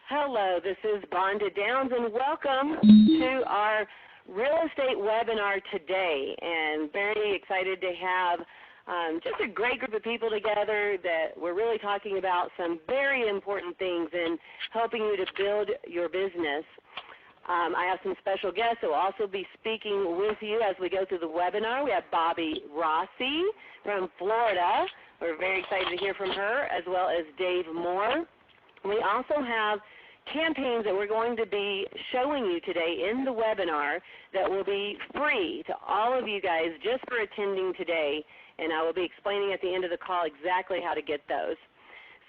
Hello, this is Bonda Downs, and welcome to our real estate webinar today. And very excited to have just a great group of people together that we're really talking about some very important things in helping you to build your business. I have some special guests who will also be speaking with you as we go through the webinar. We have Bobby Rossi from Florida. We're very excited to hear from her, as well as Dave Moore. We also have campaigns that we're going to be showing you today in the webinar that will be free to all of you guys just for attending today, and I will be explaining at the end of the call exactly how to get those.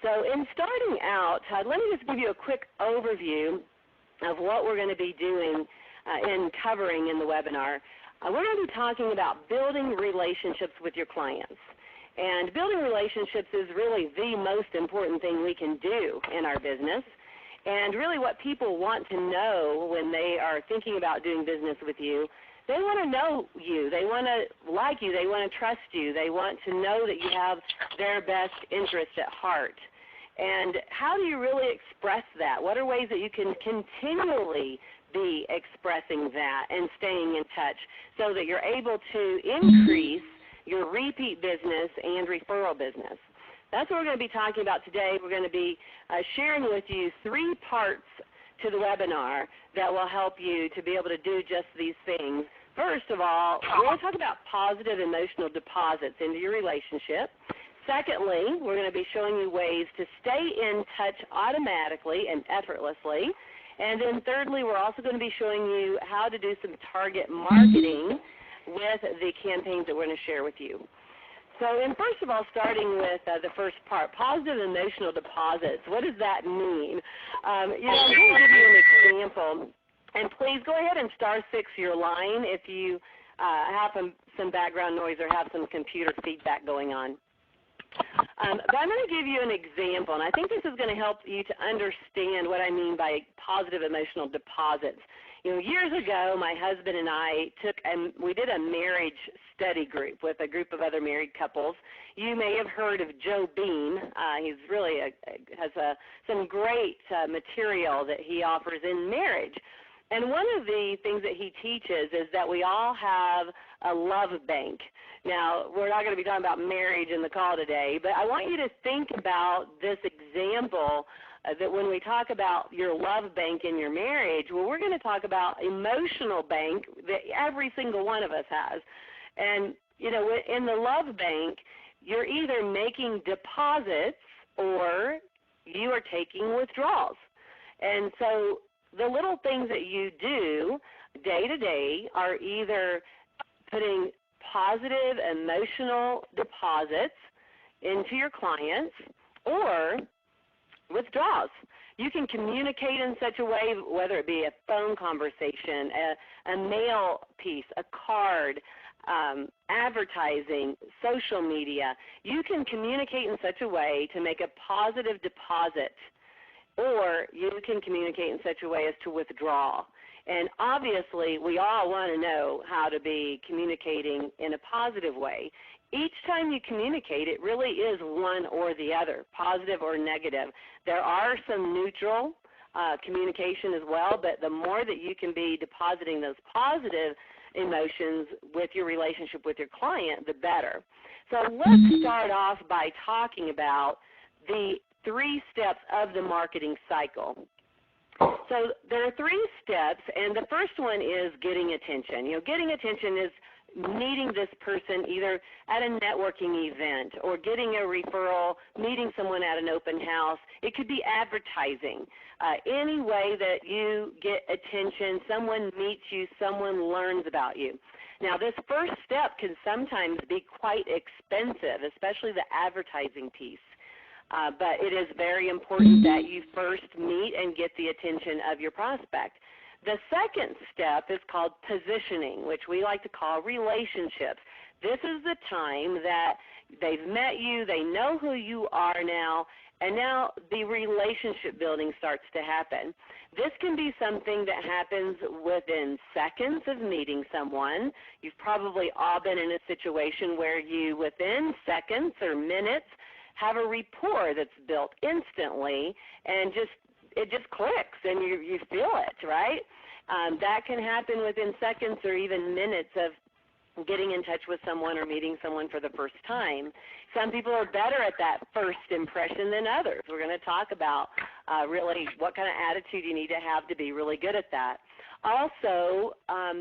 So in starting out, let me just give you a quick overview of what we're going to be doing and covering in the webinar. We're going to be talking about building relationships with your clients. And building relationships is really the most important thing we can do in our business, and really what people want to know when they are thinking about doing business with you. They want to know you. They want to like you. They want to trust you. They want to know that you have their best interest at heart. And how do you really express that? What are ways that you can continually be expressing that and staying in touch so that you're able to increase your repeat business and referral business? That's what we're going to be talking about today. We're going to be sharing with you 3 parts to the webinar that will help you to be able to do just these things. First of all, we're going to talk about positive emotional deposits into your relationship. Secondly, we're going to be showing you ways to stay in touch automatically and effortlessly. And then thirdly, we're also going to be showing you how to do some target marketing with the campaigns that we're going to share with you. So first of all, starting with the first part, positive emotional deposits. What does that mean? I'm going to give you an example. And please go ahead and *6 your line if you have some background noise or have some computer feedback going on. But I'm going to give you an example, and I think this is going to help you to understand what I mean by positive emotional deposits. Years ago, my husband and I we did a marriage study group with a group of other married couples. You may have heard of Joe Bean. He's really has some great material that he offers in marriage. And one of the things that he teaches is that we all have a love bank. Now, we're not going to be talking about marriage in the call today, but I want you to think about this example that when we talk about your love bank in your marriage, well, we're going to talk about emotional bank that every single one of us has. And, in the love bank, you're either making deposits or you are taking withdrawals. And so the little things that you do day to day are either putting positive emotional deposits into your clients or withdrawals. You can communicate in such a way, whether it be a phone conversation, a mail piece, a card, advertising, social media. You can communicate in such a way to make a positive deposit, or you can communicate in such a way as to withdraw. And obviously, we all want to know how to be communicating in a positive way. Each time you communicate, it really is one or the other, positive or negative. There are some neutral communication as well, but the more that you can be depositing those positive emotions with your relationship with your client, the better. So let's start off by talking about the 3 steps of the marketing cycle. So there are 3 steps, and the first one is getting attention. Getting attention is meeting this person either at a networking event or getting a referral, meeting someone at an open house. It could be advertising. Any way that you get attention, someone meets you, someone learns about you. Now, this first step can sometimes be quite expensive, especially the advertising piece. But it is very important that you first meet and get the attention of your prospect. The second step is called positioning, which we like to call relationships. This is the time that they've met you, they know who you are now, and now the relationship building starts to happen. This can be something that happens within seconds of meeting someone. You've probably all been in a situation where you, within seconds or minutes, have a rapport that's built instantly, and just it just clicks and you feel it, right? That can happen within seconds or even minutes of getting in touch with someone or meeting someone for the first time. Some people are better at that first impression than others. We're going to talk about really what kind of attitude you need to have be really good at that. Also,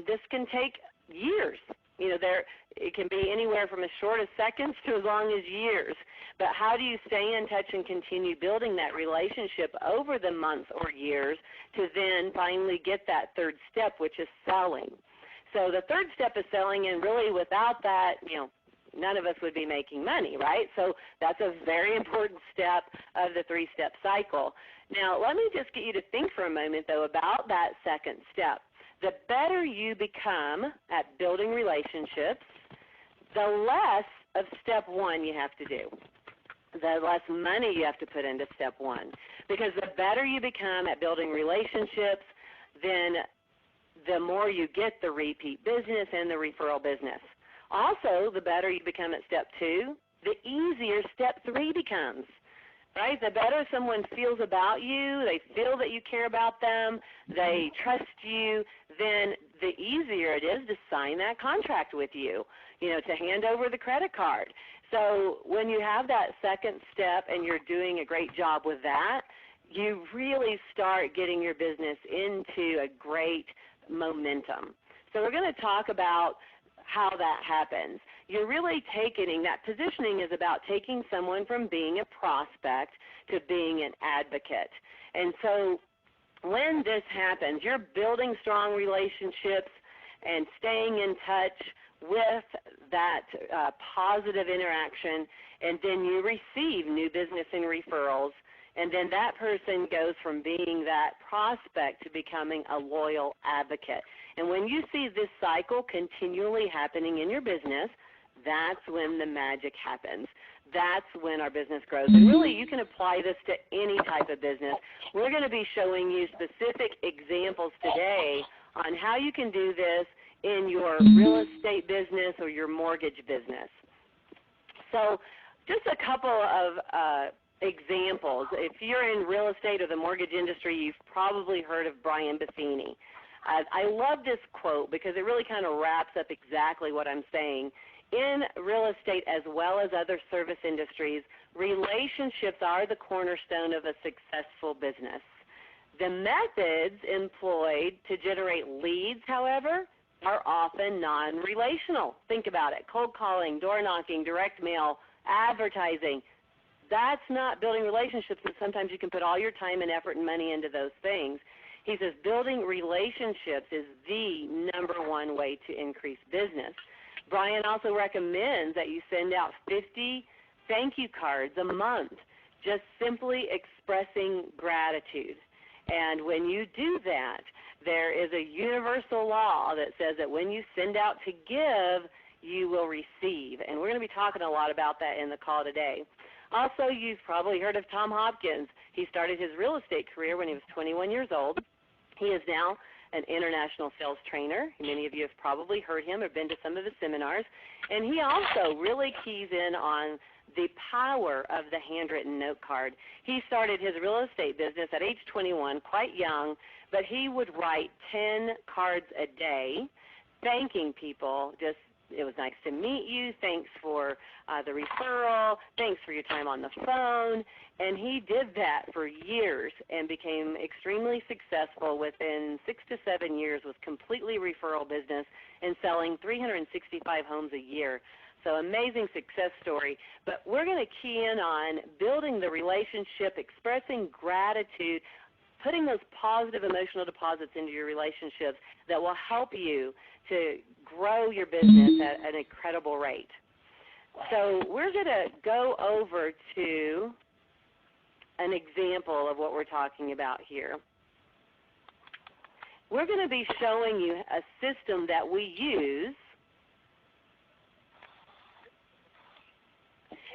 this can take years. You know, it can be anywhere from as short as seconds to as long as years. But how do you stay in touch and continue building that relationship over the months or years to then finally get that third step, which is selling? So the third step is selling, and really without that, you know, none of us would be making money, right? So that's a very important step of the three-step cycle. Now, let me just get you to think for a moment, though, about that second step. The better you become at building relationships, the less of step one you have to do, the less money you have to put into step one. Because the better you become at building relationships, then the more you get the repeat business and the referral business. Also, the better you become at step two, the easier step three becomes. Right? The better someone feels about you, they feel that you care about them, they trust you, then the easier it is to sign that contract with you, you know, to hand over the credit card. So when you have that second step and you're doing a great job with that, you really start getting your business into a great momentum. So we're going to talk about how that happens. You're really taking, that positioning is about taking someone from being a prospect to being an advocate. And so when this happens, you're building strong relationships and staying in touch with that positive interaction, and then you receive new business and referrals, and then that person goes from being that prospect to becoming a loyal advocate. And when you see this cycle continually happening in your business, that's when the magic happens. That's when our business grows. And really, you can apply this to any type of business. We're going to be showing you specific examples today on how you can do this in your real estate business or your mortgage business. So just a couple of examples. If you're in real estate or the mortgage industry, you've probably heard of Brian Buffini. I love this quote because it really kind of wraps up exactly what I'm saying. In real estate as well as other service industries, relationships are the cornerstone of a successful business. The methods employed to generate leads, however, are often non-relational. Think about it. Cold calling, door knocking, direct mail, advertising. That's not building relationships, and sometimes you can put all your time and effort and money into those things. He says building relationships is the number one way to increase business. Brian also recommends that you send out 50 thank you cards a month, just simply expressing gratitude. And when you do that, there is a universal law that says that when you send out to give, you will receive. And we're going to be talking a lot about that in the call today. Also, you've probably heard of Tom Hopkins. He started his real estate career when he was 21 years old. He is now an international sales trainer. Many of you have probably heard him or been to some of his seminars. And he also really keys in on the power of the handwritten note card. He started his real estate business at age 21, quite young, but he would write 10 cards a day thanking people. Just, it was nice to meet you, thanks for the referral, thanks for your time on the phone. And he did that for years and became extremely successful within 6 to 7 years with completely referral business and selling 365 homes a year. So amazing success story. But we're going to key in on building the relationship, expressing gratitude, putting those positive emotional deposits into your relationships that will help you to grow your business at an incredible rate. So we're going to go over to an example of what we're talking about here. We're going to be showing you a system that we use.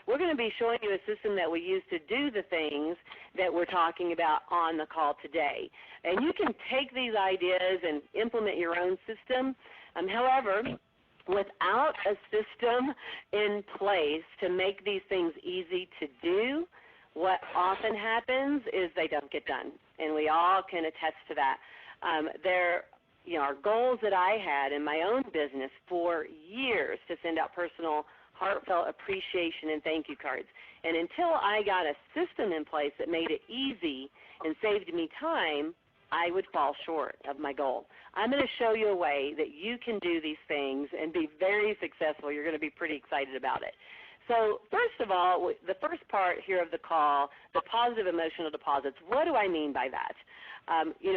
We're going to be showing you a system that we use to do the things that we're talking about on the call today. And you can take these ideas and implement your own system. However, without a system in place to make these things easy to do, what what often happens is they don't get done, and we all can attest to that. There are goals that I had in my own business for years to send out personal, heartfelt appreciation and thank you cards. And until I got a system in place that made it easy and saved me time, I would fall short of my goal. I'm going to show you a way that you can do these things and be very successful. You're going to be pretty excited about it. So first of all, the first part here of the call, the positive emotional deposits, what do I mean by that?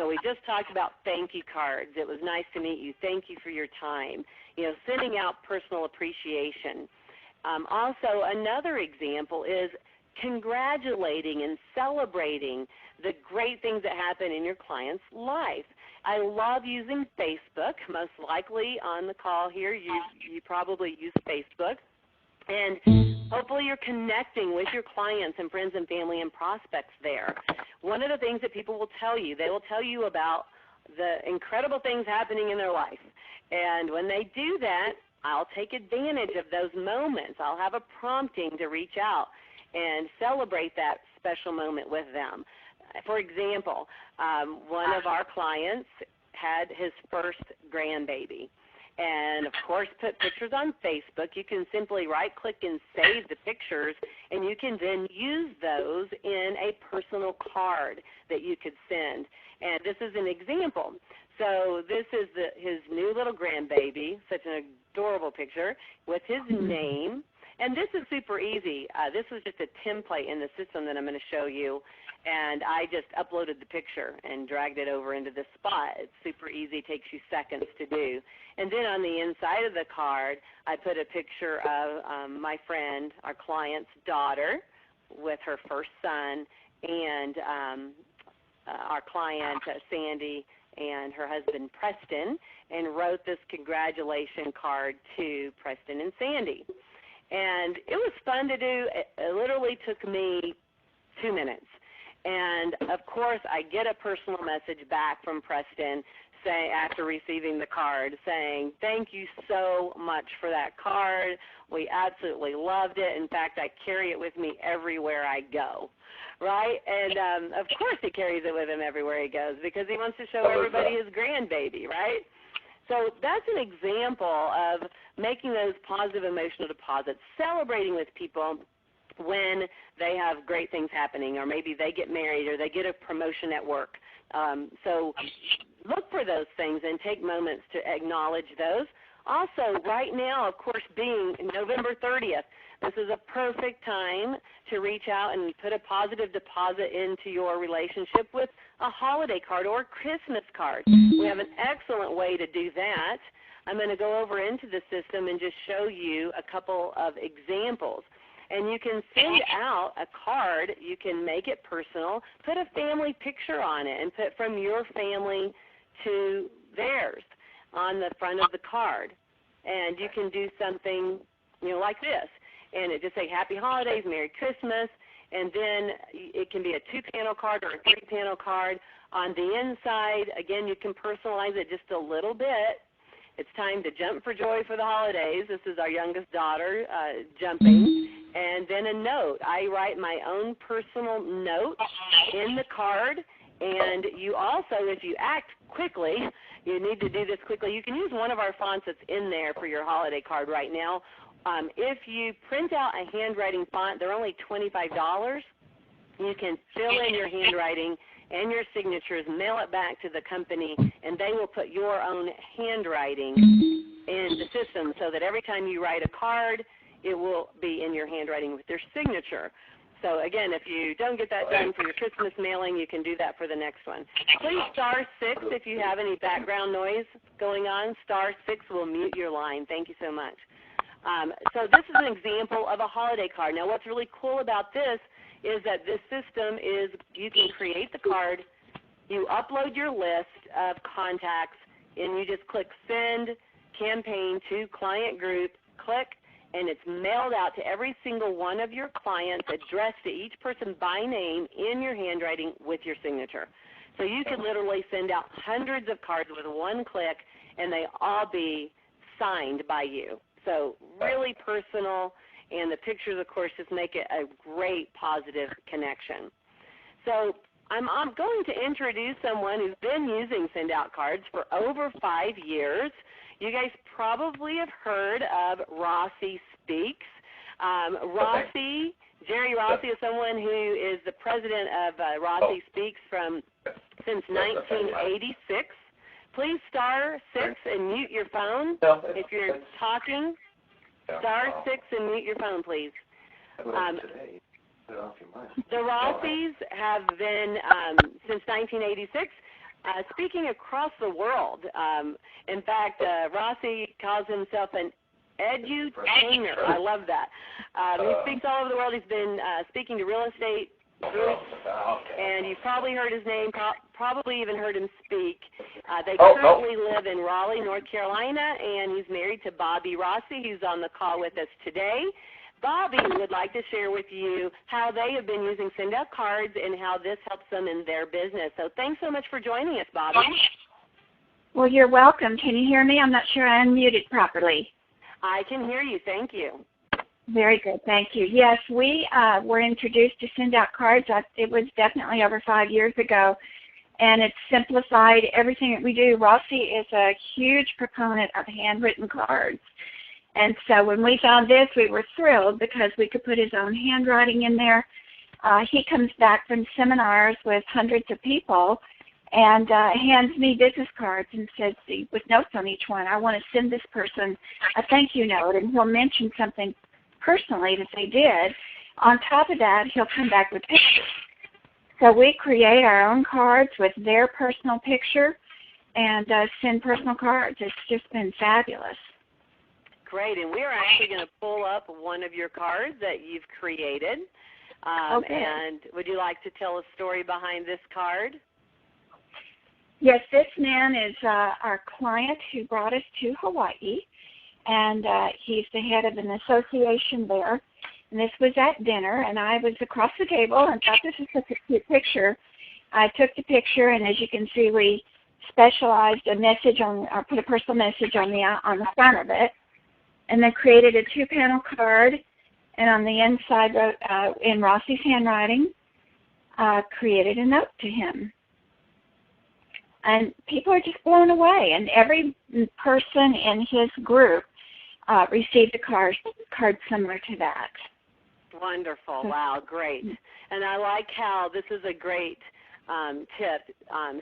We just talked about thank you cards. It was nice to meet you. Thank you for your time. Sending out personal appreciation. Also, another example is congratulating and celebrating the great things that happen in your client's life. I love using Facebook. Most likely on the call here, you probably use Facebook. And hopefully you're connecting with your clients and friends and family and prospects there. One of the things that people will tell you, they will tell you about the incredible things happening in their life. And when they do that, I'll take advantage of those moments. I'll have a prompting to reach out and celebrate that special moment with them. For example, one of our clients had his first grandbaby. And, of course, put pictures on Facebook. You can simply right-click and save the pictures, and you can then use those in a personal card that you could send. And this is an example. So this is his new little grandbaby, such an adorable picture, with his name. And this is super easy. This was just a template in the system that I'm going to show you. And I just uploaded the picture and dragged it over into this spot. It's super easy. It takes you seconds to do. And then on the inside of the card, I put a picture of my friend, our client's daughter, with her first son, and our client, Sandy, and her husband, Preston, and wrote this congratulation card to Preston and Sandy. And it was fun to do. It literally took me 2 minutes. And, of course, I get a personal message back from Preston after receiving the card saying, thank you so much for that card. We absolutely loved it. In fact, I carry it with me everywhere I go, right? And, of course, he carries it with him everywhere he goes because he wants to show everybody his grandbaby, right? So that's an example of making those positive emotional deposits, celebrating with people when they have great things happening, or maybe they get married or they get a promotion at work. So look for those things and take moments to acknowledge those. Also, right now, of course, being November 30th, this is a perfect time to reach out and put a positive deposit into your relationship with a holiday card or a Christmas card. We have an excellent way to do that. I'm going to go over into the system and just show you a couple of examples. And you can send out a card. You can make it personal, put a family picture on it, and put from your family to theirs on the front of the card. And you can do something, like this. And it just say, Happy Holidays, Merry Christmas. And then it can be a 2-panel card or a 3-panel card. On the inside, again, you can personalize it just a little bit. It's time to jump for joy for the holidays. This is our youngest daughter jumping. And then a note. I write my own personal note in the card. And you also, if you act quickly, you need to do this quickly. You can use one of our fonts that's in there for your holiday card right now. If you print out a handwriting font, they're only $25. You can fill in your handwriting and your signatures, mail it back to the company, and they will put your own handwriting in the system so that every time you write a card, it will be in your handwriting with their signature. So, again, if you don't get that done for your Christmas mailing, you can do that for the next one. Please *6 if you have any background noise going on. *6 will mute your line. Thank you so much. So this is an example of a holiday card. Now, what's really cool about this is that this system is you can create the card, you upload your list of contacts, and you just click Send Campaign to Client Group, click, and it's mailed out to every single one of your clients, addressed to each person by name in your handwriting with your signature. So you could literally send out hundreds of cards with one click, and they all be signed by you. So really personal, and the pictures, of course, just make it a great positive connection. So I'm going to introduce someone who's been using SendOutCards for over 5 years. You guys probably have heard of Rossi Speaks. Jerry Rossi is someone who is the president of Rossi Speaks since 1986. Please star 6 and mute your phone if you're talking. Star 6 and mute your phone, please. The Rossis have been, since 1986, speaking across the world. In fact, Rossi calls himself an edutainer. I love that. He speaks all over the world. He's been speaking to real estate groups, and you've probably heard his name, probably even heard him speak. They currently live in Raleigh, North Carolina, and he's married to Bobby Rossi, who's on the call with us today. Bobby would like to share with you how they have been using SendOutCards and how this helps them in their business. So thanks so much for joining us, Bobby. Well, you're welcome. Can you hear me? I'm not sure I unmuted properly. I can hear you. Thank you. Very good. Thank you. Yes, we were introduced to SendOutCards. It was definitely over 5 years ago, and it's simplified everything that we do. Rossi is a huge proponent of handwritten cards. And so when we found this, we were thrilled because we could put his own handwriting in there. He comes back from seminars with hundreds of people and hands me business cards and says, with notes on each one, I want to send this person a thank you note, and he'll mention something personally that they did. On top of that, he'll come back with pictures. So we create our own cards with their personal picture and send personal cards. It's just been fabulous. Great, and we are actually going to pull up one of your cards that you've created. Okay. And would you like to tell a story behind this card? Yes, this man is our client who brought us to Hawaii, and he's the head of an association there. And this was at dinner, and I was across the table and thought this was such a cute picture. I took the picture, and as you can see, we specialized a message on, or put a personal message on the front of it, and then created a 2-panel card, and on the inside, in Rossi's handwriting, created a note to him. And people are just blown away, and every person in his group received a card similar to that. Wonderful. Wow, great. And I like how this is a great tip.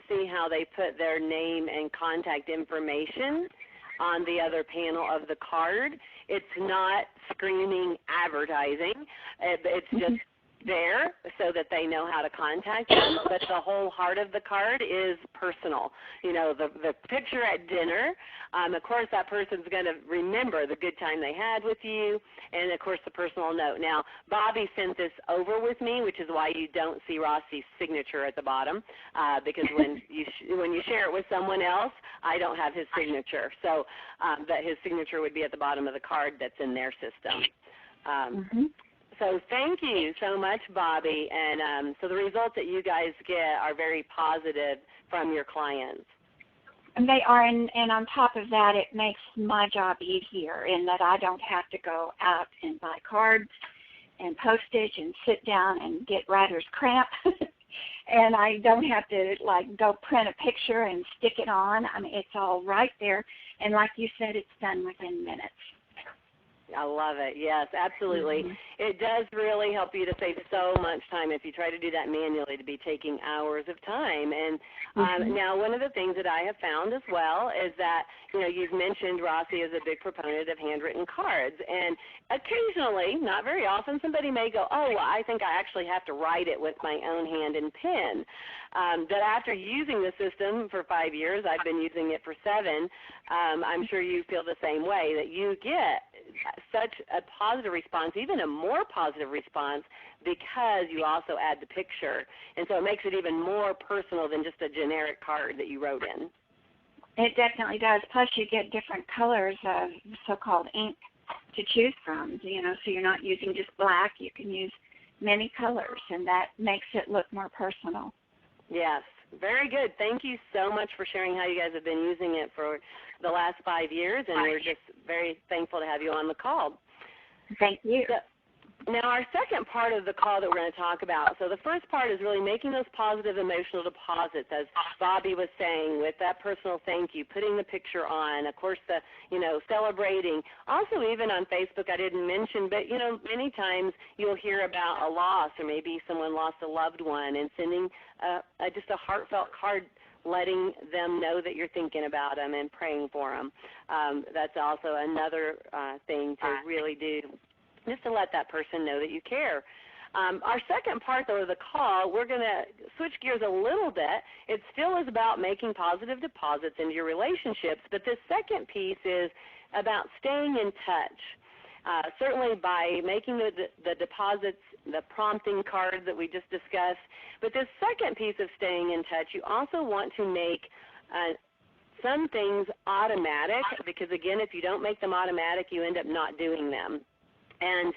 See how they put their name and contact information on the other panel of the card. It's not screaming advertising. It's just there so that they know how to contact them, but the whole heart of the card is personal. You know, the picture at dinner, of course that person's going to remember the good time they had with you, and of course the personal note. Now, Bobby sent this over with me, which is why you don't see Rossi's signature at the bottom, because when you share it with someone else, I don't have his signature. So that his signature would be at the bottom of the card that's in their system. So thank you so much, Bobby. And so the results that you guys get are very positive from your clients. And they are, and on top of that, it makes my job easier in that I don't have to go out and buy cards and postage and sit down and get writer's cramp. And I don't have to, like, go print a picture and stick it on. I mean, it's all right there. And like you said, it's done within minutes. I love it. Yes, absolutely. It does really help you to save so much time. If you try to do that manually, to be taking hours of time. And now one of the things that I have found as well is that, you know, you've mentioned Rossi is a big proponent of handwritten cards. And occasionally, not very often, somebody may go, oh, well, I think I actually have to write it with my own hand and pen. But after using the system for 5 years, I've been using it for 7, I'm sure you feel the same way, that you get such a positive response, even a more positive response, because you also add the picture. And so it makes it even more personal than just a generic card that you wrote in. It definitely does. Plus you get different colors of so-called ink to choose from, you know, so you're not using just black. You can use many colors, and that makes it look more personal. Yes, very good. Thank you so much for sharing how you guys have been using it for the last 5 years, and we're just very thankful to have you on the call. Thank you. Now, our second part of the call that we're going to talk about, so the first part is really making those positive emotional deposits, as Bobby was saying, with that personal thank you, putting the picture on, of course, the, celebrating. Also, even on Facebook, I didn't mention, but, many times you'll hear about a loss, or maybe someone lost a loved one, and sending just a heartfelt card, letting them know that you're thinking about them and praying for them. That's also another thing to really do, just to let that person know that you care. Our second part, though, of the call, we're going to switch gears a little bit. It still is about making positive deposits into your relationships, but this second piece is about staying in touch. Certainly by making the deposits, the prompting cards that we just discussed, but this second piece of staying in touch, you also want to make some things automatic, because, again, if you don't make them automatic, you end up not doing them. And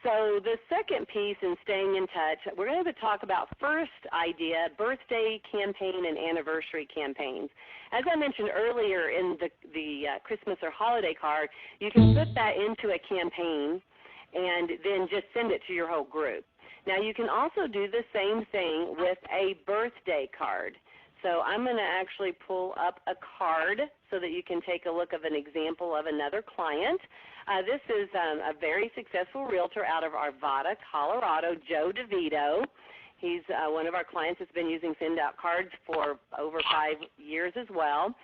so the second piece in staying in touch, we're going to talk about first idea, birthday campaign and anniversary campaigns. As I mentioned earlier in the Christmas or holiday card, you can put that into a campaign and then just send it to your whole group. Now, you can also do the same thing with a birthday card. So I'm going to actually pull up a card so that you can take a look of an example of another client. This is a very successful realtor out of Arvada, Colorado, Joe DeVito. He's one of our clients that's been using SendOutCards for over 5 years as well.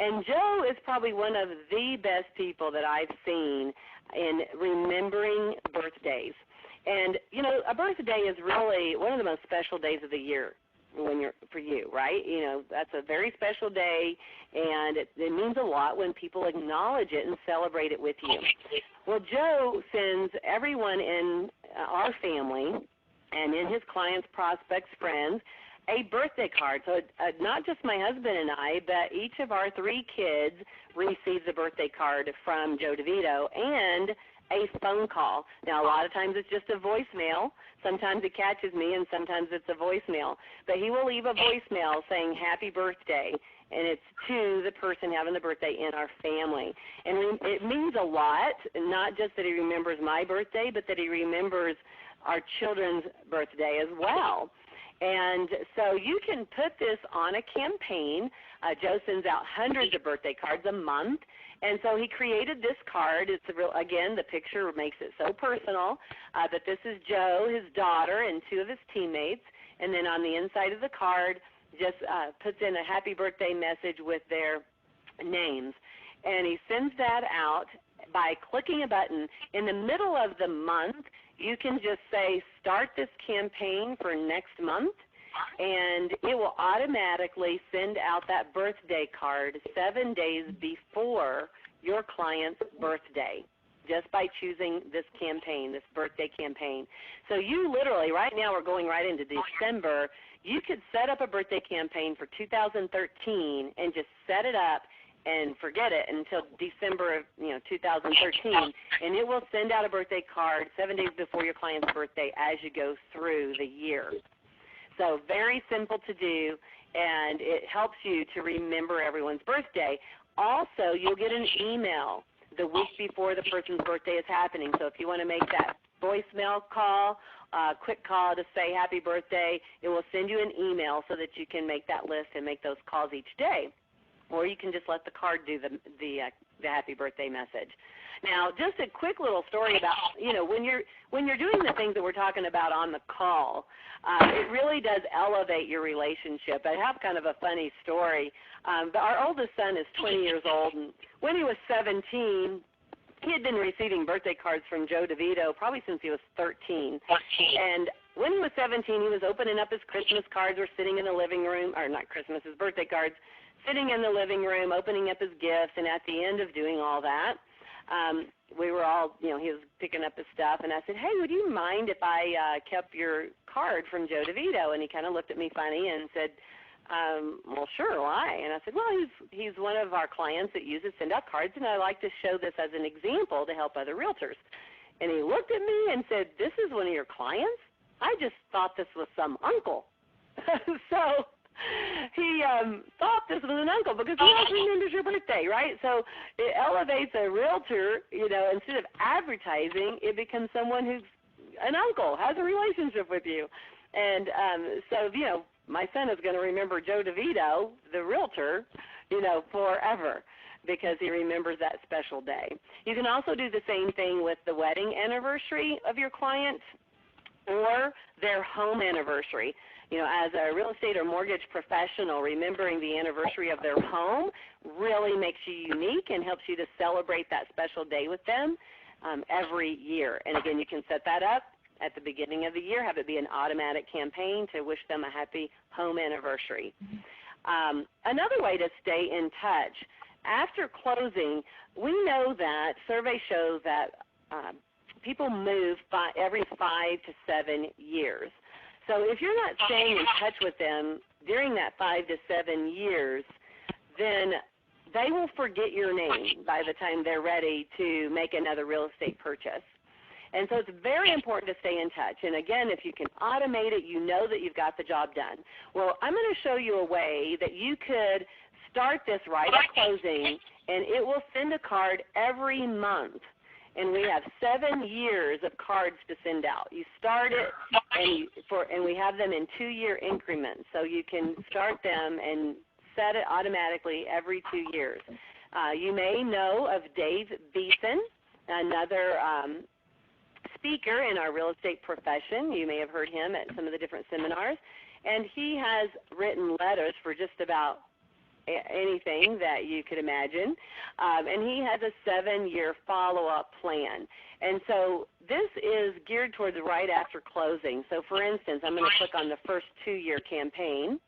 And Joe is probably one of the best people that I've seen in remembering birthdays. And, a birthday is really one of the most special days of the year for you, right? That's a very special day, and it means a lot when people acknowledge it and celebrate it with you. Well, Joe sends everyone in our family and in his clients, prospects, friends, a birthday card. So not just my husband and I, but each of our 3 kids receives a birthday card from Joe DeVito and a phone call. Now, a lot of times it's just a voicemail. Sometimes it catches me, and sometimes it's a voicemail. But he will leave a voicemail saying happy birthday, and it's to the person having the birthday in our family. And it means a lot, not just that he remembers my birthday, but that he remembers our children's birthday as well. And so you can put this on a campaign. Joe sends out hundreds of birthday cards a month. And so he created this card. It's again, the picture makes it so personal that this is Joe, his daughter, and 2 of his teammates. And then on the inside of the card, just puts in a happy birthday message with their names. And he sends that out by clicking a button. In the middle of the month, you can just say, start this campaign for next month, and it will automatically send out that birthday card 7 days before your client's birthday, just by choosing this campaign, this birthday campaign. So you literally, right now we're going right into December, you could set up a birthday campaign for 2013 and just set it up and forget it until December of 2013, and it will send out a birthday card 7 days before your client's birthday as you go through the year. So very simple to do, and it helps you to remember everyone's birthday. Also, you'll get an email the week before the person's birthday is happening. So if you want to make that voicemail call, quick call to say happy birthday, it will send you an email so that you can make that list and make those calls each day. Or you can just let the card do the happy birthday message. Now, just a quick little story about, when you're doing the things that we're talking about on the call, it really does elevate your relationship. I have kind of a funny story. Our oldest son is 20 years old, and when he was 17, he had been receiving birthday cards from Joe DeVito probably since he was 13. And when he was 17, he was opening up his Christmas cards. We're sitting in the living room, or not Christmas, his birthday cards, sitting in the living room, opening up his gifts, and at the end of doing all that, we were all, he was picking up his stuff, and I said, hey, would you mind if I kept your card from Joe DeVito? And he kind of looked at me funny and said, well, sure, why? And I said, well, he's one of our clients that uses SendOutCards, and I like to show this as an example to help other realtors. And he looked at me and said, this is one of your clients? I just thought this was some uncle. So he thought this was an uncle because he also remembers your birthday, right? So it elevates a realtor, instead of advertising, it becomes someone who's an uncle, has a relationship with you. And so, my son is going to remember Joe DeVito, the realtor, forever, because he remembers that special day. You can also do the same thing with the wedding anniversary of your client or their home anniversary. As a real estate or mortgage professional, remembering the anniversary of their home really makes you unique and helps you to celebrate that special day with them every year. And again, you can set that up at the beginning of the year, have it be an automatic campaign to wish them a happy home anniversary. Another way to stay in touch, after closing, we know that surveys show that people move every 5 to 7 years. So if you're not staying in touch with them during that 5 to 7 years, then they will forget your name by the time they're ready to make another real estate purchase. And so it's very important to stay in touch. And again, if you can automate it, you know that you've got the job done. Well, I'm going to show you a way that you could start this right at closing, and it will send a card every month. And we have 7 years of cards to send out. You start it, and we have them in 2-year increments. So you can start them and set it automatically every 2 years. You may know of Dave Beeson, another speaker in our real estate profession. You may have heard him at some of the different seminars. And he has written letters for just about anything that you could imagine. And he has a 7-year follow-up plan. And so this is geared towards right after closing. So for instance, I'm going to click on the first 2-year campaign.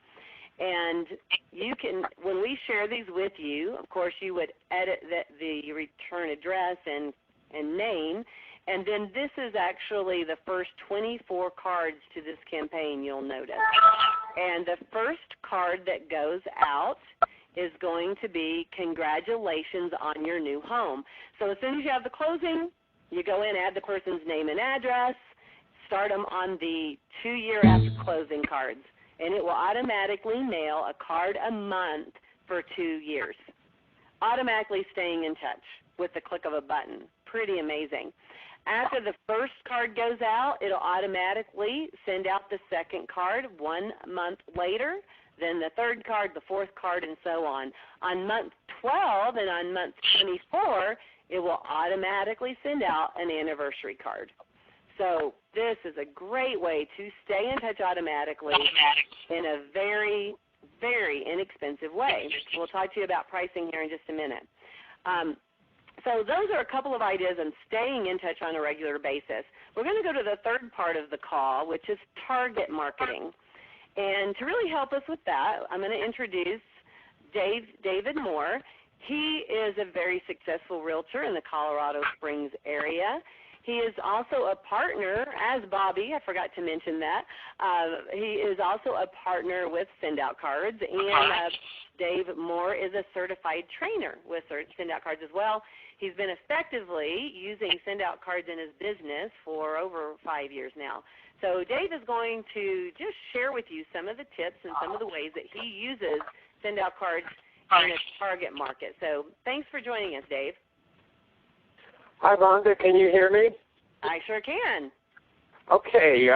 And you can, when we share these with you, of course you would edit the return address and name. And then this is actually the first 24 cards to this campaign, you'll notice. And the first card that goes out is going to be congratulations on your new home. So as soon as you have the closing, you go in, add the person's name and address, start them on the 2-year after closing cards. And it will automatically mail a card a month for 2 years. Automatically staying in touch with the click of a button. Pretty amazing. After the first card goes out, it'll automatically send out the second card 1 month later, then the third card, the fourth card, and so on. On month 12 and on month 24, it will automatically send out an anniversary card. So this is a great way to stay in touch automatically in a very, very inexpensive way. We'll talk to you about pricing here in just a minute. So those are a couple of ideas on staying in touch on a regular basis. We're going to go to the third part of the call, which is target marketing. And to really help us with that, I'm going to introduce David Moore. He is a very successful realtor in the Colorado Springs area. He is also a partner, as Bobby, I forgot to mention that. He is also a partner with SendOutCards, and Dave Moore is a certified trainer with SendOutCards as well. He's been effectively using SendOutCards in his business for over 5 years now. So Dave is going to just share with you some of the tips and some of the ways that he uses SendOutCards in his target market. So thanks for joining us, Dave. Hi, Vonda. Can you hear me? I sure can. Okay.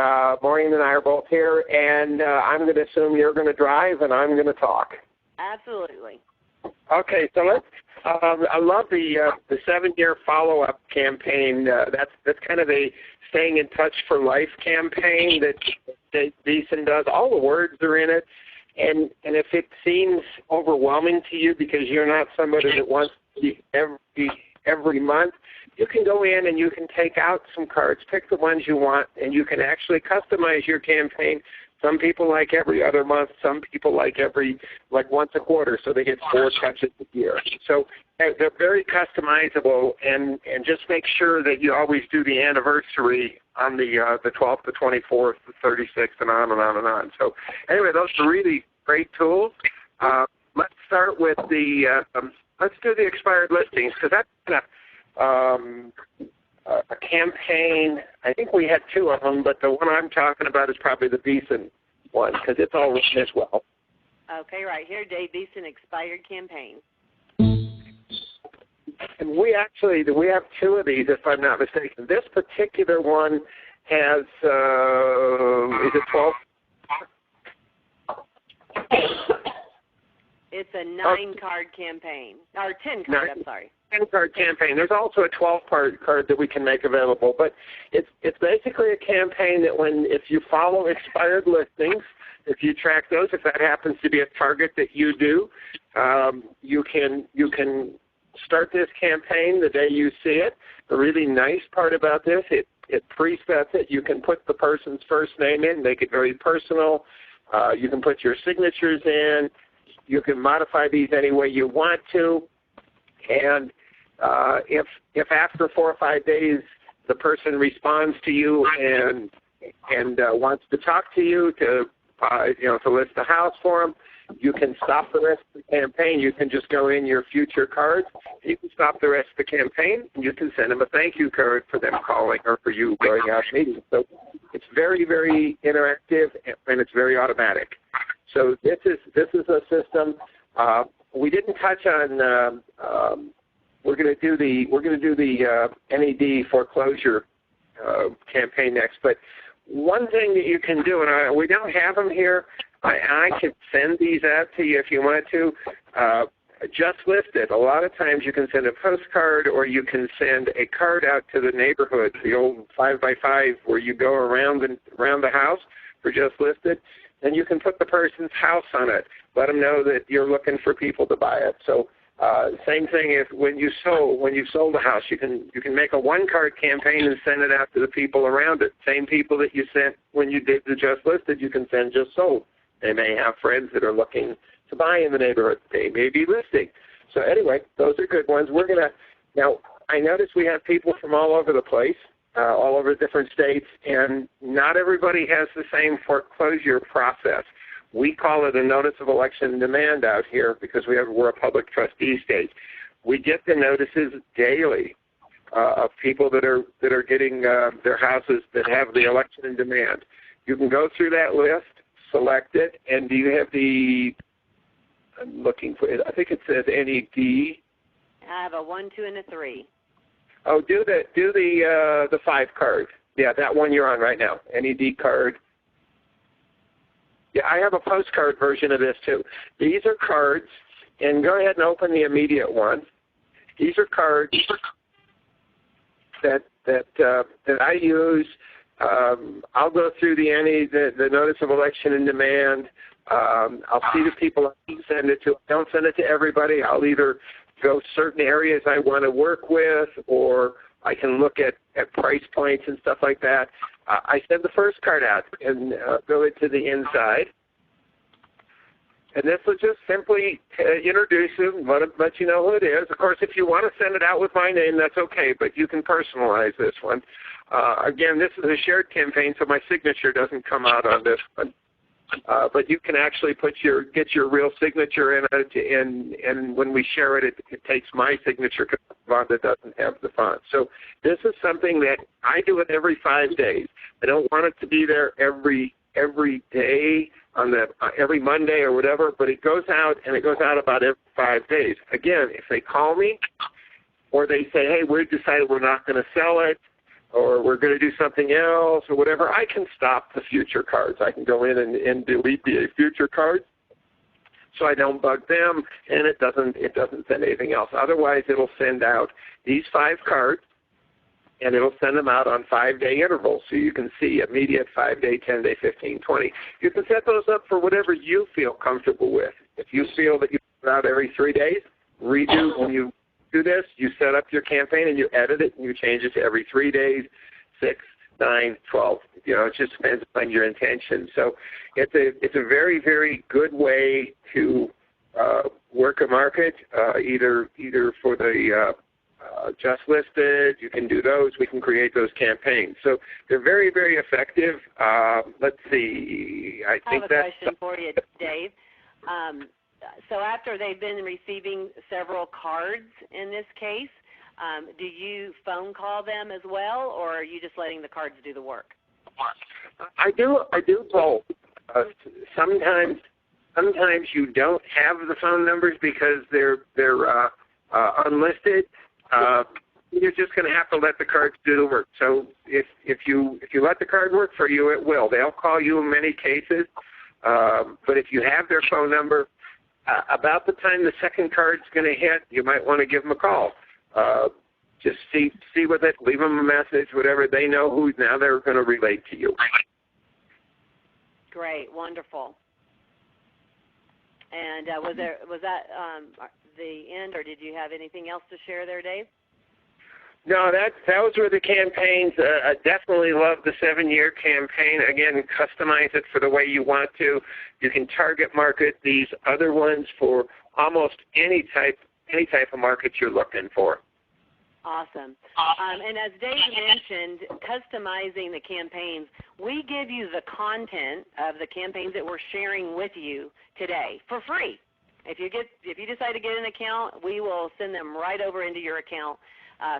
Maureen and I are both here, and I'm going to assume you're going to drive, and I'm going to talk. Absolutely. Okay. So let's. I love the 7-year follow-up campaign. That's kind of a staying in touch for life campaign that Beeson does. All the words are in it, and if it seems overwhelming to you because you're not somebody that wants to every month, you can go in and you can take out some cards, pick the ones you want, and you can actually customize your campaign. Some people like every other month. Some people like once a quarter, so they get 4 touches a year. So they're very customizable, and just make sure that you always do the anniversary on the 12th, the 24th, the 36th, and on and on and on. So anyway, those are really great tools. Let's start with let's do the expired listings, because that's kind of a campaign. I think we had 2 of them, but the one I'm talking about is probably the Beeson one, because it's all written as well. Okay, right here, Dave Beeson, expired campaign. And we have two of these, if I'm not mistaken. This particular one has, is it 12? It's a 9-card campaign, or 10-card, I'm sorry. 10-card campaign. There's also a 12-card card that we can make available, but it's basically a campaign that if you follow expired listings, if you track those, if that happens to be a target that you do, you can start this campaign the day you see it. The really nice part about this, it presets it. You can put the person's first name in, make it very personal. You can put your signatures in. You can modify these any way you want to. And if after 4 or 5 days the person responds to you and wants to talk to you to list the house for them, you can stop the rest of the campaign. You can just go in your future cards. You can stop the rest of the campaign, and you can send them a thank you card for them calling or for you going out meeting. So it's very, very interactive, and it's very automatic. So this is a system. We didn't touch on. We're going to do the NED foreclosure campaign next, but one thing that you can do, and we don't have them here. I can send these out to you if you want to. Just listed. A lot of times you can send a postcard or you can send a card out to the neighborhood, the old 5x5 where you go around the house for just listed, and you can put the person's house on it. Let them know that you're looking for people to buy it. So same thing if when you sold a house, you can make a 1-card campaign and send it out to the people around it. Same people that you sent when you did the just listed, you can send just sold. They may have friends that are looking to buy in the neighborhood. They may be listing. So anyway, those are good ones. Now, I notice we have people from all over the place, all over different states, and not everybody has the same foreclosure process. We call it a notice of election and demand out here because we're a public trustee state. We get the notices daily of people that are getting their houses that have the election and demand. You can go through that list, select it, and do you have I'm looking for it. I think it says NED. I have a 1, 2, and a 3. Oh, do the 5 card. Yeah, that one you're on right now. NED card. Yeah, I have a postcard version of this too. These are cards, and go ahead and open the immediate one. These are cards that I use. I'll go through the notice of election and demand. I'll see the people I send it to. I don't send it to everybody. I'll either go certain areas I want to work with, or I can look at price points and stuff like that. I send the first card out and go into the inside. And this will just simply introduce you, let you know who it is. Of course, if you want to send it out with my name, that's okay, but you can personalize this one. Again, this is a shared campaign, so my signature doesn't come out on this one. But you can actually get your real signature in it, and when we share it, it takes my signature because Vonda doesn't have the font. So this is something that I do it every 5 days. I don't want it to be there every day on every Monday or whatever, but it goes out, and it goes out about every 5 days. Again, if they call me or they say, hey, we decided we're not going to sell it, or we're going to do something else, or whatever, I can stop the future cards. I can go in and delete the future cards, so I don't bug them, and it doesn't send anything else. Otherwise, it'll send out these 5 cards, and it'll send them out on 5-day intervals, so you can see immediate 5-day, 10-day, 15, 20. You can set those up for whatever you feel comfortable with. If you feel that you put out every 3 days, redo when you do this, you set up your campaign and you edit it and you change it to every 3 days, 6, 9, 12. It just depends on your intention. So it's a very, very good way to work a market, either for the just listed. You can do those. We can create those campaigns. So they're very, very effective. Let's see. I think have a question for you, Dave. So after they've been receiving several cards in this case, do you phone call them as well, or are you just letting the cards do the work? I do both. Sometimes sometimes you don't have the phone numbers because they're unlisted. You're just going to have to let the cards do the work. So if you let the card work for you, it will. They'll call you in many cases. But if you have their phone number, about the time the second card's going to hit, you might want to give them a call. Just see with it, leave them a message, whatever. They know who now they're going to relate to you. Great, wonderful. And was that the end, or did you have anything else to share there, Dave? No, those were the campaigns. I definitely love the 7-year campaign. Again, customize it for the way you want to. You can target market these other ones for almost any type of market you're looking for. Awesome. And as Dave mentioned, customizing the campaigns, we give you the content of the campaigns that we're sharing with you today for free. If you decide to get an account, we will send them right over into your account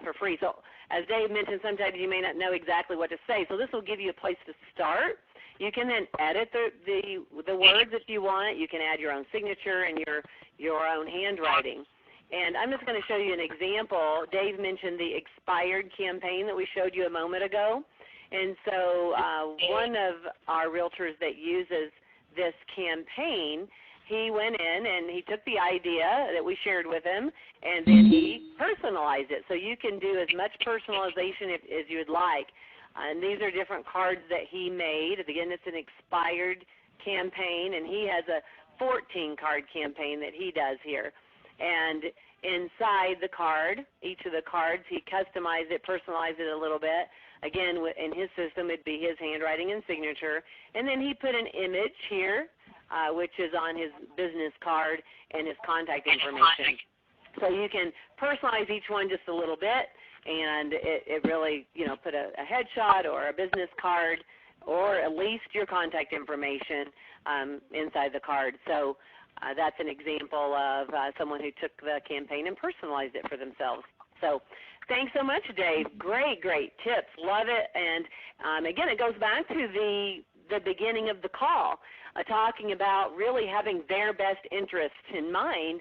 for free. So as Dave mentioned, sometimes you may not know exactly what to say. So this will give you a place to start. You can then edit the words if you want. You can add your own signature and your own handwriting. And I'm just going to show you an example. Dave mentioned the expired campaign that we showed you a moment ago. And so one of our realtors that uses this campaign, he went in and he took the idea that we shared with him, and then he personalized it. So you can do as much personalization as you would like. And these are different cards that he made. Again, it's an expired campaign, and he has a 14-card campaign that he does here. And inside the card, each of the cards, he customized it, personalized it a little bit. Again, in his system, it'd be his handwriting and signature. And then he put an image here, which is on his business card, and his contact information. So you can personalize each one just a little bit, and it really, put a headshot or a business card or at least your contact information inside the card. So that's an example of someone who took the campaign and personalized it for themselves. So thanks so much, Dave. Great tips. Love it. And again, it goes back to the beginning of the call, talking about really having their best interests in mind.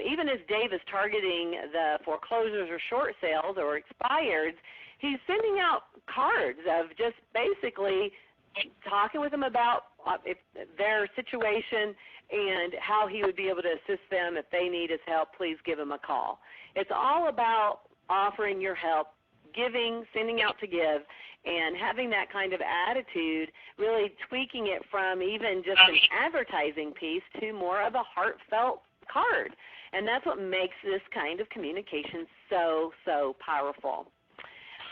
Even as Dave is targeting the foreclosures or short sales or expireds, he's sending out cards of just basically talking with them about their situation and how he would be able to assist them. If they need his help, please give him a call. It's all about offering your help, giving, sending out to give, and having that kind of attitude, really tweaking it from even just an advertising piece to more of a heartfelt card. And that's what makes this kind of communication so powerful.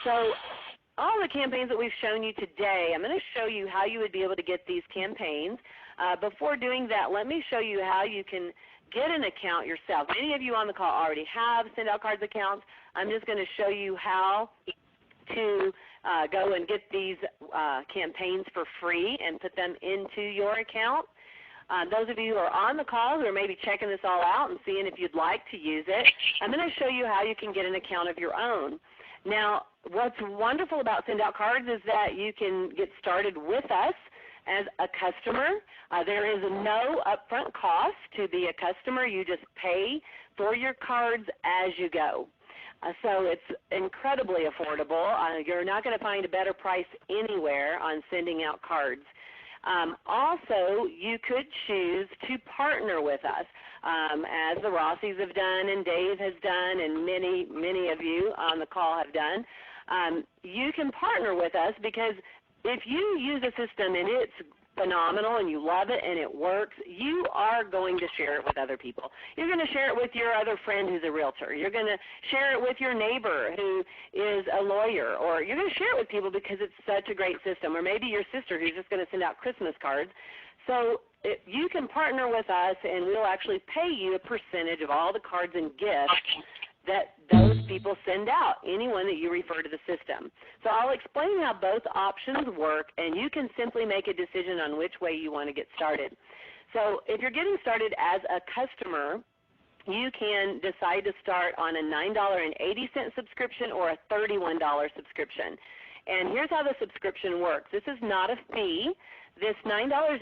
So all the campaigns that we've shown you today, I'm going to show you how you would be able to get these campaigns. Before doing that, let me show you how you can get an account yourself. Many of you on the call already have SendOutCards accounts. I'm just going to show you how to go and get these campaigns for free and put them into your account. Those of you who are on the call who are maybe checking this all out and seeing if you'd like to use it, I'm going to show you how you can get an account of your own. Now, what's wonderful about SendOutCards is that you can get started with us as a customer. There is no upfront cost to be a customer. You just pay for your cards as you go. So it's incredibly affordable. You're not going to find a better price anywhere on sending out cards. Also, you could choose to partner with us, as the Rossies have done and Dave has done and many of you on the call have done. You can partner with us because if you use a system and it's phenomenal and you love it and it works, you are going to share it with other people. You're going to share it with your other friend who's a realtor. You're going to share it with your neighbor who is a lawyer, or you're going to share it with people because it's such a great system, or maybe your sister who's just going to send out Christmas cards. So you can partner with us, and we'll actually pay you a percentage of all the cards and gifts that those people send out, anyone that you refer to the system. So I'll explain how both options work, and you can simply make a decision on which way you want to get started. So if you're getting started as a customer, you can decide to start on a $9.80 subscription or a $31 subscription. And here's how the subscription works. This is not a fee. This $9.80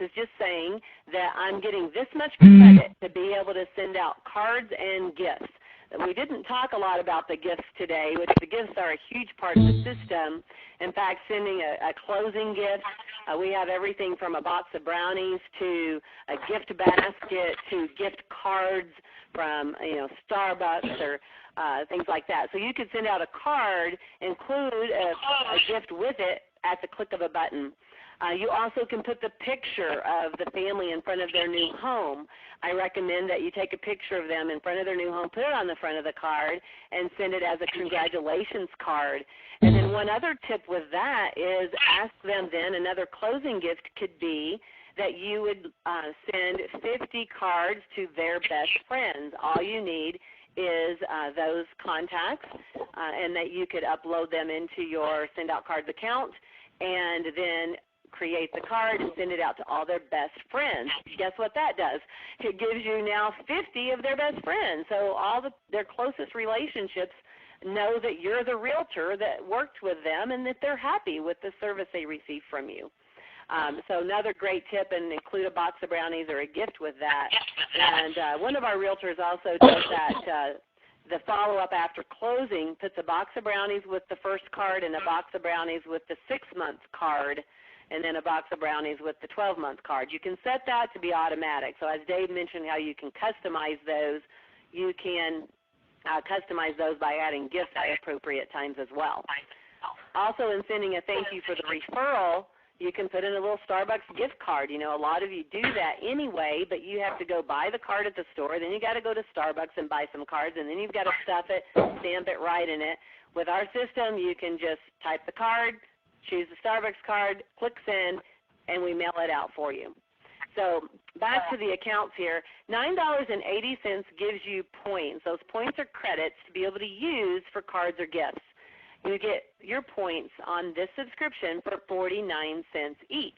is just saying that I'm getting this much credit to be able to send out cards and gifts. We didn't talk a lot about the gifts today, which the gifts are a huge part of the system. In fact, sending a closing gift, we have everything from a box of brownies to a gift basket to gift cards from Starbucks or things like that. So you could send out a card, include a gift with it at the click of a button. You also can put the picture of the family in front of their new home. I recommend that you take a picture of them in front of their new home, put it on the front of the card, and send it as a congratulations card. And then one other tip with that is ask them then, another closing gift could be that you would send 50 cards to their best friends. All you need is those contacts, and that you could upload them into your SendOutCards account and then create the card and send it out to all their best friends. Guess what that does? It gives you now 50 of their best friends. So all their closest relationships know that you're the realtor that worked with them and that they're happy with the service they received from you. So another great tip, and include a box of brownies or a gift with that. And one of our realtors also does that. The follow-up after closing puts a box of brownies with the first card and a box of brownies with the 6-month card, and then a box of brownies with the 12-month card. You can set that to be automatic. So as Dave mentioned how you can customize those, you can customize those by adding gifts at appropriate times as well. Also, in sending a thank you for the referral, you can put in a little Starbucks gift card. You know, a lot of you do that anyway, but you have to go buy the card at the store. Then you got to go to Starbucks and buy some cards, and then you've got to stuff it, stamp it right in it. With our system, you can just type the card, choose the Starbucks card, click send, and we mail it out for you. So back to the accounts here, $9.80 gives you points. Those points are credits to be able to use for cards or gifts. You get your points on this subscription for 49 cents each.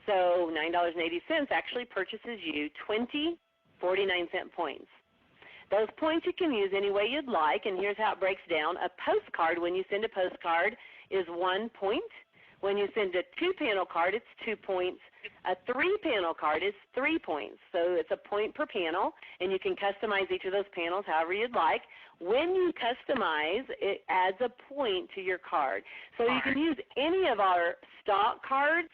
So $9.80 actually purchases you 20 49-cent points. Those points you can use any way you'd like, and here's how it breaks down. A postcard, when you send a postcard, is 1 point. When you send a 2-panel card, it's 2 points. A 3-panel card is 3 points. So it's a point per panel, and you can customize each of those panels however you'd like. When you customize, it adds a point to your card. So you can use any of our stock cards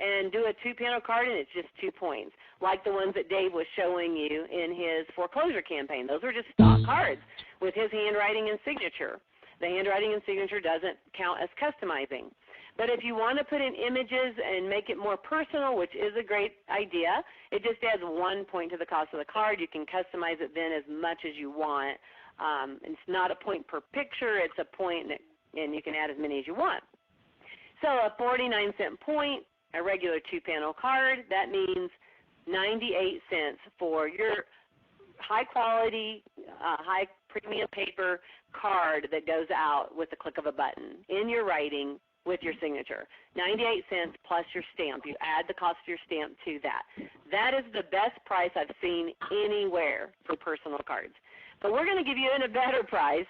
and do a 2-panel card, and it's just 2 points, like the ones that Dave was showing you in his foreclosure campaign. Those are just stock cards with his handwriting and signature. The handwriting and signature doesn't count as customizing. But if you want to put in images and make it more personal, which is a great idea, it just adds 1 point to the cost of the card. You can customize it then as much as you want. It's not a point per picture. It's a point, and you can add as many as you want. So a 49-cent point, a regular 2-panel card, that means 98 cents for your high-quality, high-premium paper card that goes out with the click of a button in your writing with your signature. 98 cents plus your stamp. You add the cost of your stamp to that. That is the best price I've seen anywhere for personal cards. But we're going to give you a better price.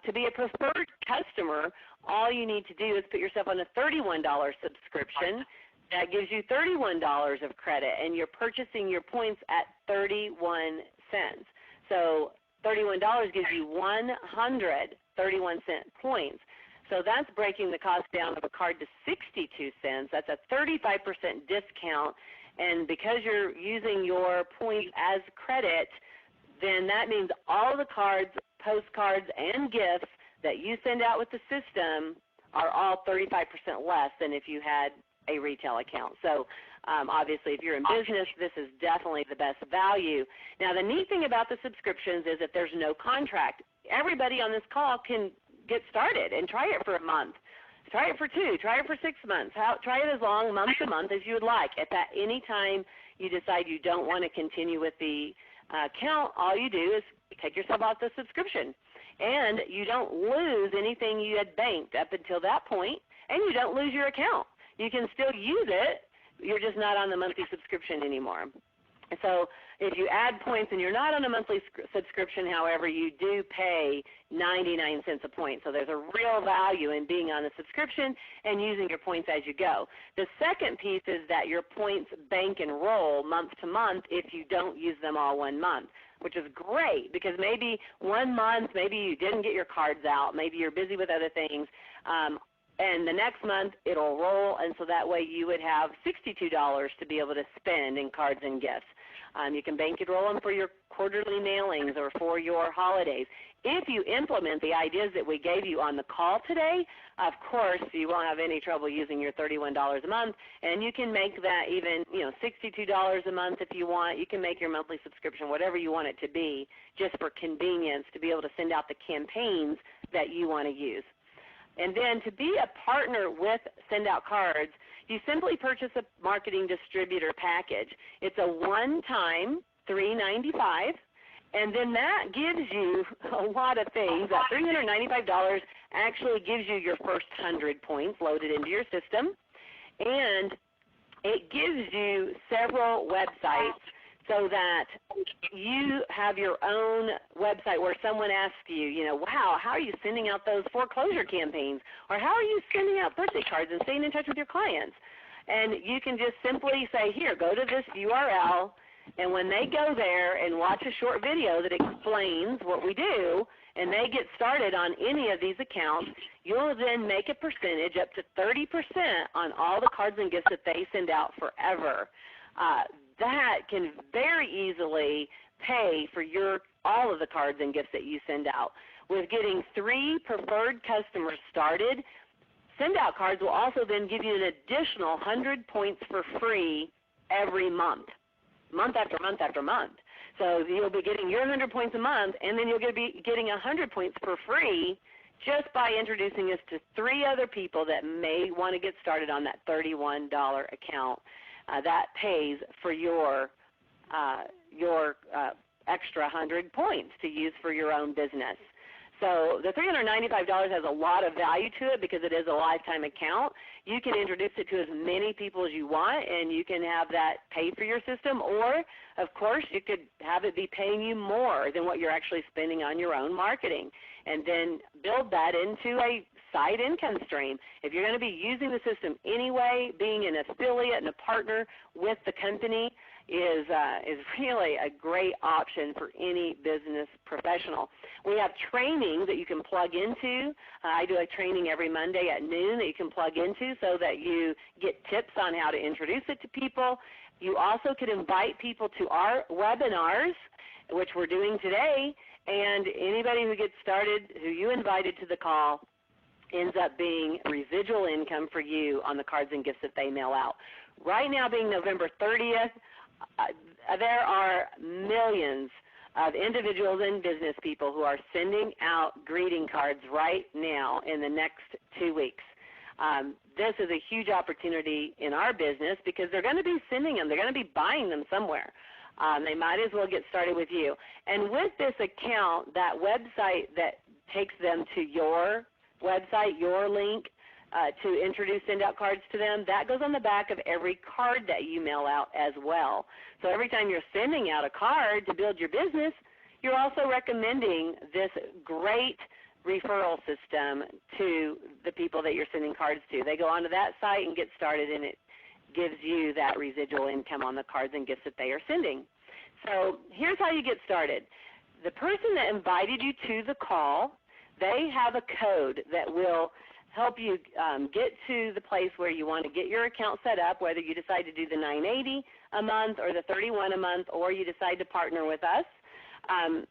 To be a preferred customer, all you need to do is put yourself on a $31 subscription. That gives you $31 of credit, and you're purchasing your points at 31 cents. So $31 gives you 100 31-cent points. So that's breaking the cost down of a card to 62 cents. That's a 35% discount. And because you're using your points as credit, then that means all the cards, postcards, and gifts that you send out with the system are all 35% less than if you had a retail account. So obviously, if you're in business, this is definitely the best value. Now, the neat thing about the subscriptions is that there's no contract. Everybody on this call can get started and try it for a month. Try it for 2. Try it for 6 months. Try it as long, month to month, as you would like. At that any time you decide you don't want to continue with the account, all you do is take yourself off the subscription. And you don't lose anything you had banked up until that point, and you don't lose your account. You can still use it. You're just not on the monthly subscription anymore. So if you add points and you're not on a monthly subscription, however, you do pay 99 cents a point. So there's a real value in being on a subscription and using your points as you go. The second piece is that your points bank and roll month to month if you don't use them all one month, which is great because maybe one month, maybe you didn't get your cards out, maybe you're busy with other things, and the next month it'll roll, and so that way you would have $62 to be able to spend in cards and gifts. You can bank and roll them for your quarterly mailings or for your holidays. If you implement the ideas that we gave you on the call today, of course you won't have any trouble using your $31 a month, and you can make that even $62 a month if you want. You can make your monthly subscription whatever you want it to be just for convenience to be able to send out the campaigns that you want to use. And then to be a partner with SendOutCards, you simply purchase a marketing distributor package. It's a one-time $395, and then that gives you a lot of things. That $395 actually gives you your first 100 points loaded into your system, and it gives you several websites so that you have your own website where someone asks you, wow, how are you sending out those foreclosure campaigns? Or how are you sending out birthday cards and staying in touch with your clients? And you can just simply say, here, go to this URL, and when they go there and watch a short video that explains what we do, and they get started on any of these accounts, you'll then make a percentage up to 30% on all the cards and gifts that they send out forever. That can very easily pay for all of the cards and gifts that you send out. With getting 3 preferred customers started, SendOutCards will also then give you an additional 100 points for free every month, month after month after month. So you'll be getting your 100 points a month, and then you'll be getting 100 points for free just by introducing us to 3 other people that may want to get started on that $31 account. That pays for your extra 100 points to use for your own business. So the $395 has a lot of value to it because it is a lifetime account. You can introduce it to as many people as you want, and you can have that pay for your system, or, of course, you could have it be paying you more than what you're actually spending on your own marketing, and then build that into a side income stream. If you're going to be using the system anyway, being an affiliate and a partner with the company is really a great option for any business professional. We have training that you can plug into. I do a training every Monday at noon that you can plug into so that you get tips on how to introduce it to people. You also could invite people to our webinars, which we're doing today, and anybody who gets started, who you invited to the call, ends up being residual income for you on the cards and gifts that they mail out. Right now, being November 30th, there are millions of individuals and business people who are sending out greeting cards right now in the next 2 weeks. This is a huge opportunity in our business because they're going to be sending them. They're going to be buying them somewhere. They might as well get started with you. And with this account, that website that takes them to your website, your link, to introduce SendOutCards to them, that goes on the back of every card that you mail out as well. So every time you're sending out a card to build your business, you're also recommending this great referral system to the people that you're sending cards to. They go onto that site and get started, and it gives you that residual income on the cards and gifts that they are sending. So here's how you get started. The person that invited you to the call, they have a code that will help you get to the place where you want to get your account set up, whether you decide to do the $980 a month or the $31 a month, or you decide to partner with us.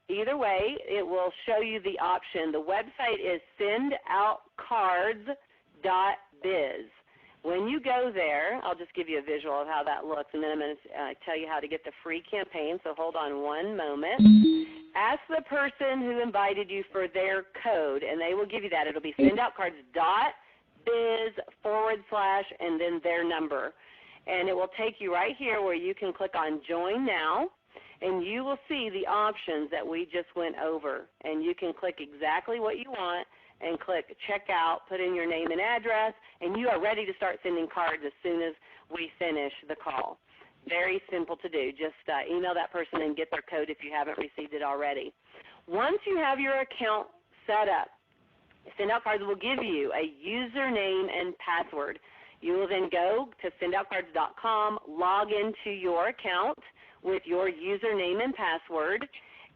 Either way, it will show you the option. The website is SendOutCards.biz. When you go there, I'll just give you a visual of how that looks, and then I'm going to tell you how to get the free campaign, so hold on one moment. Ask the person who invited you for their code, and they will give you that. It will be SendOutCards.biz/ and then their number. And it will take you right here where you can click on Join Now, and you will see the options that we just went over. And you can click exactly what you want and click Checkout, put in your name and address, and you are ready to start sending cards as soon as we finish the call. Very simple to do. Just email that person and get their code if you haven't received it already. Once you have your account set up, SendOutCards will give you a username and password. You will then go to SendOutCards.com, log into your account with your username and password,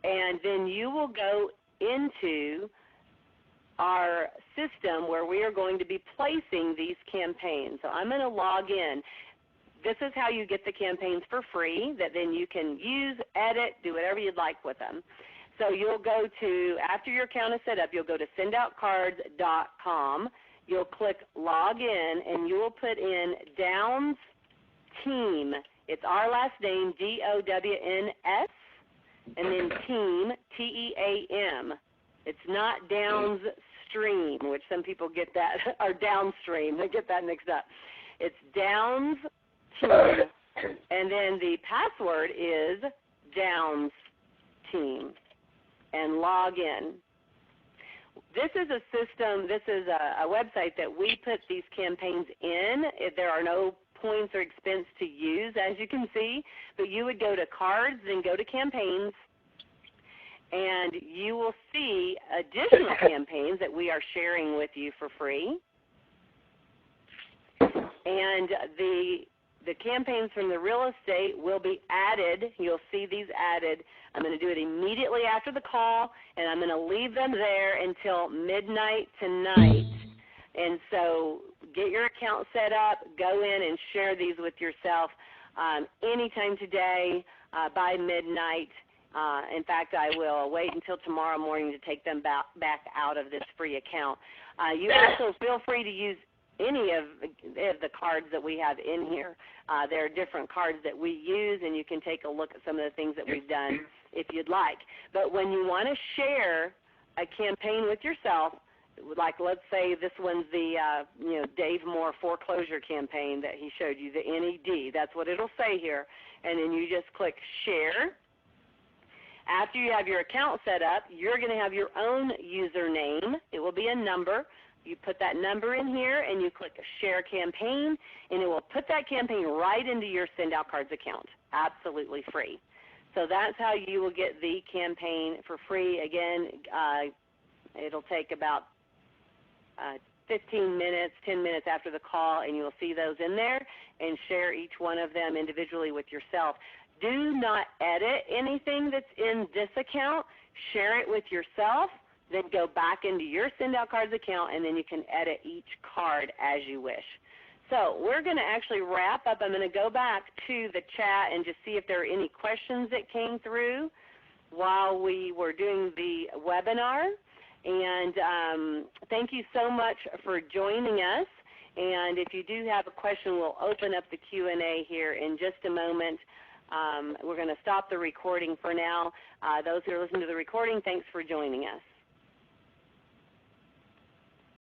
and then you will go into our system where we are going to be placing these campaigns. So I'm going to log in. This is how you get the campaigns for free that then you can use, edit, do whatever you'd like with them. So you'll go to, after your account is set up, you'll go to SendOutCards.com. You'll click Log In, and you will put in Downs Team. It's our last name, D-O-W-N-S, and then Team, T-E-A-M. It's not Downstream, which some people get that, or Downstream. They get that mixed up. It's Downs Team, and then the password is Downs Team, and log in. This is a system, this is a website that we put these campaigns in. There are no points or expense to use, as you can see, but you would go to cards, then go to campaigns, and you will see additional campaigns that we are sharing with you for free. And the campaigns from the real estate will be added. You'll see these added. I'm going to do it immediately after the call, and I'm going to leave them there until midnight tonight. And so get your account set up, go in and share these with yourself anytime today by midnight. In fact, I will wait until tomorrow morning to take them back out of this free account. You also feel free to use any of the cards that we have in here. There are different cards that we use, and you can take a look at some of the things that we've done if you'd like. But when you want to share a campaign with yourself, like let's say this one's the Dave Moore foreclosure campaign that he showed you, the NED. That's what it'll say here. And then you just click Share. After you have your account set up, you're going to have your own username. It will be a number. You put that number in here, and you click Share Campaign, and it will put that campaign right into your SendOutCards account, absolutely free. So that's how you will get the campaign for free. Again, it'll take about 15 minutes, 10 minutes after the call, and you'll see those in there, and share each one of them individually with yourself. Do not edit anything that's in this account. Share it with yourself. Then go back into your SendOutCards account, and then you can edit each card as you wish. So we're going to actually wrap up. I'm going to go back to the chat and just see if there are any questions that came through while we were doing the webinar. And thank you so much for joining us. And if you do have a question, we'll open up the Q&A here in just a moment. We're going to stop the recording for now. Those who are listening to the recording, thanks for joining us.